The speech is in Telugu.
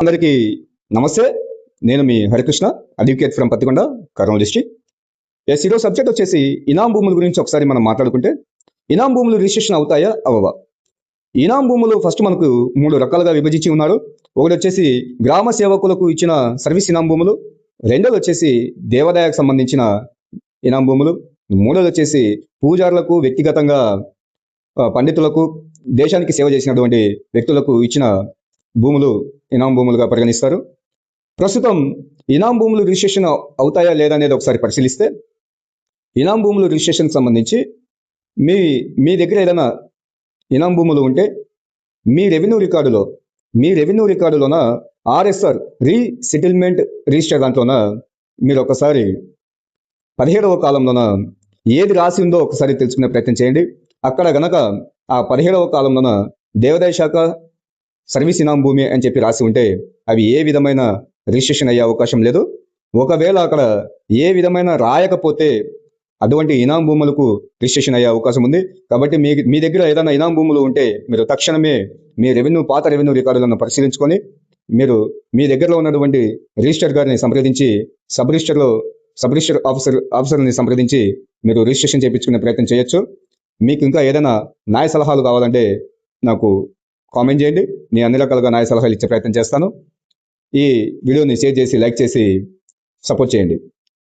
అందరికీ నమస్తే. నేను మీ Harikrishna, advocate from Pattikonda, Kurnool district. ఈరోజు సబ్జెక్ట్ వచ్చేసి ఇనాం భూముల గురించి ఒకసారి మనం మాట్లాడుకుంటే, ఇనాం భూములు రిజిస్ట్రేషన్ అవుతాయా అవ్వవా? ఇనాం భూములు ఫస్ట్ మనకు 3 రకాలుగా విభజించి ఉన్నారు. ఒకటి వచ్చేసి గ్రామ సేవకులకు ఇచ్చిన సర్వీస్ ఇనాం భూములు, రెండోది వచ్చేసి దేవాదాయకు సంబంధించిన ఇనాం భూములు, మూడోది వచ్చేసి పూజారులకు, వ్యక్తిగతంగా పండితులకు, దేశానికి సేవ చేసినటువంటి వ్యక్తులకు ఇచ్చిన భూములు ఇనాం భూములుగా పరిగణిస్తారు. ప్రస్తుతం ఇనాం భూములు రిజిస్ట్రేషన్ అవుతాయా లేదా అనేది ఒకసారి పరిశీలిస్తే, ఇనాం భూములు రిజిస్ట్రేషన్ సంబంధించి మీ దగ్గర ఏదైనా ఇనాం భూములు ఉంటే మీ రెవెన్యూ రికార్డులోన ఆర్ఎస్ఆర్ రీసెటిల్మెంట్ రిజిస్టర్ దాంట్లోన మీరు ఒకసారి 17వ కాలంలోన ఏది రాసి ఉందో ఒకసారి తెలుసుకునే ప్రయత్నం చేయండి. అక్కడ గనక ఆ 17వ కాలంలోన దేవాదాయ శాఖ సర్వీస్ ఇనాం భూమి అని చెప్పి రాసి ఉంటే అవి ఏ విధమైన రిజిస్ట్రేషన్ అయ్యే అవకాశం లేదు. ఒకవేళ అక్కడ ఏ విధమైన రాయకపోతే అటువంటి ఇనాం భూములకు రిజిస్ట్రేషన్ అయ్యే అవకాశం ఉంది. కాబట్టి మీ దగ్గర ఏదైనా ఇనాం భూములు ఉంటే మీరు తక్షణమే మీ పాత రెవెన్యూ రికార్డులను పరిశీలించుకొని మీరు మీ దగ్గరలో ఉన్నటువంటి రిజిస్టర్ గారిని సంప్రదించి సబ్ రిజిస్టర్ ఆఫీసర్ని సంప్రదించి మీరు రిజిస్ట్రేషన్ చేయించుకునే ప్రయత్నం చేయొచ్చు. మీకు ఇంకా ఏదైనా న్యాయ సలహాలు కావాలంటే నాకు కామెంట్ చేయండి. నేను అన్ని రకాలుగా న్యాయ సలహాలు ఇచ్చే ప్రయత్నం చేస్తాను. ఈ వీడియోని షేర్ చేసి, లైక్ చేసి సపోర్ట్ చేయండి.